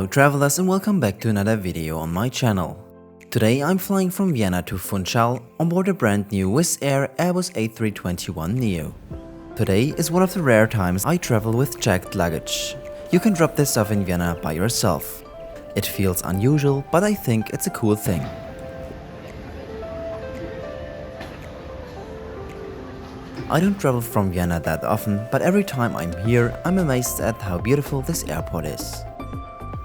travelers, and welcome back to another video on my channel. Today I'm flying from Vienna to Funchal on board a brand new Wizz Air Airbus A321NEO. Today is one of the rare times I travel with checked luggage. You can drop this off in Vienna by yourself. It feels unusual, but I think it's a cool thing. I don't travel from Vienna that often, but every time I'm here, I'm amazed at how beautiful this airport is.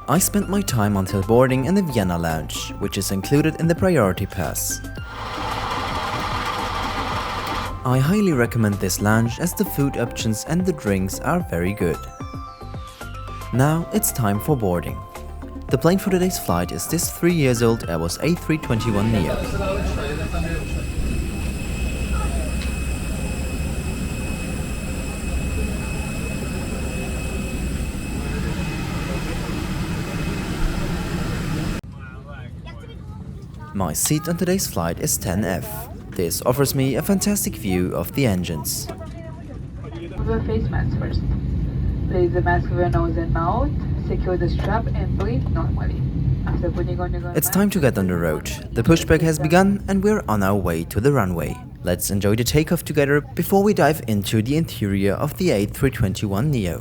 I spent my time until boarding in the Vienna Lounge, which is included in the priority pass. I highly recommend this lounge as the food options and the drinks are very good. Now it's time for boarding. The plane for today's flight is this 3-year-old Airbus A321NEO. My seat on today's flight is 10F. This offers me a fantastic view of the engines. Wear face mask first. Place the mask over your nose and mouth, secure the strap and breathe normally. After putting on your It's time to get on the road. The pushback has begun and we're on our way to the runway. Let's enjoy the takeoff together before we dive into the interior of the A321NEO.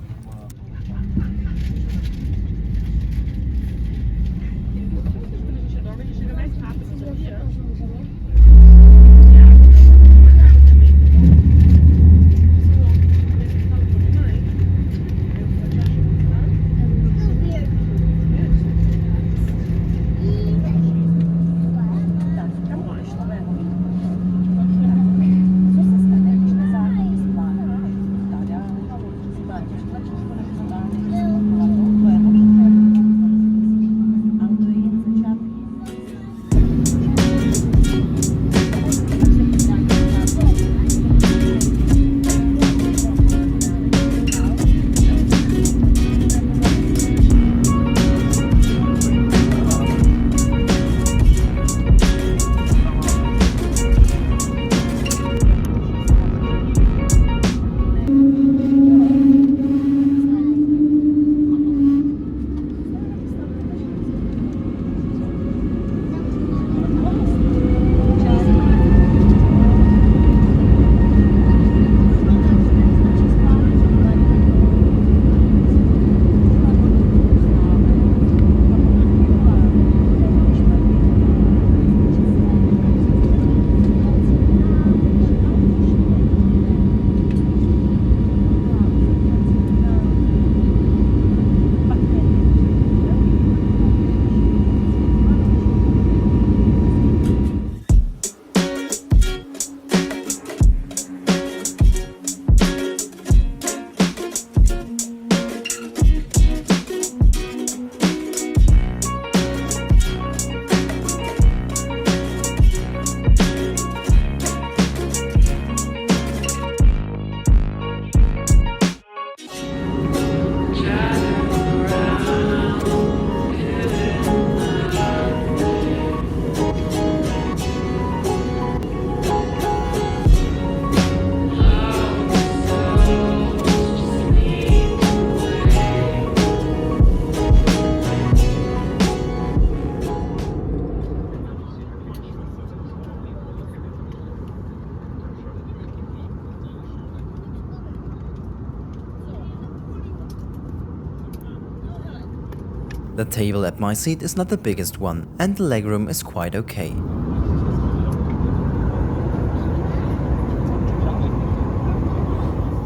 The table at my seat is not the biggest one, and the legroom is quite okay.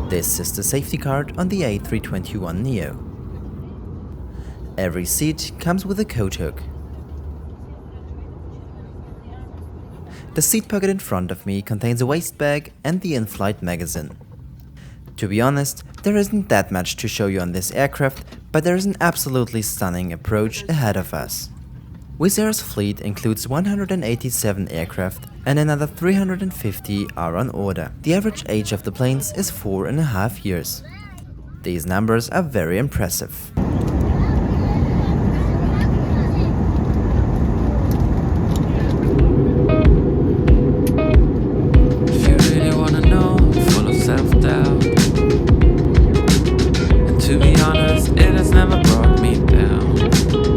This is the safety card on the A321NEO. Every seat comes with a coat hook. The seat pocket in front of me contains a waist bag and the in-flight magazine. To be honest, there isn't that much to show you on this aircraft, but there is an absolutely stunning approach ahead of us. Wizz Air's fleet includes 187 aircraft and another 350 are on order. The average age of the planes is 4.5 years. These numbers are very impressive. To be honest, it has never brought me down.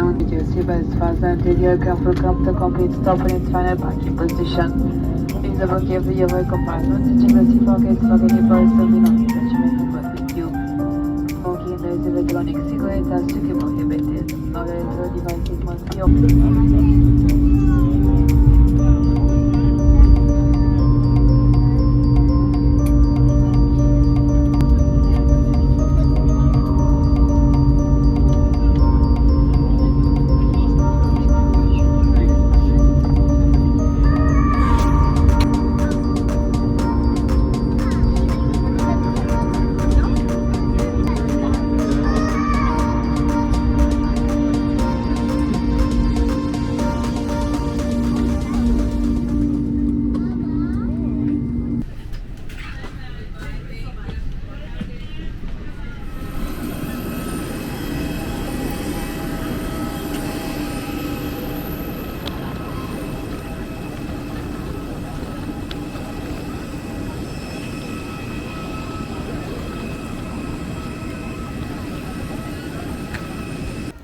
down with your seatbelts fastened until the aircraft will come to a complete stop in its final parking position. Please double carefully your overhead compartments, check the seat pockets, plug any personal belongings that you may have brought with you. Smoking and there is electronic cigarettes are strictly prohibited. Now that your devices must be open.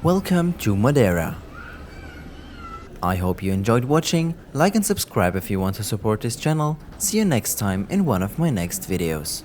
Welcome to Madeira. I hope you enjoyed watching. Like and subscribe if you want to support this channel. See you next time in one of my next videos.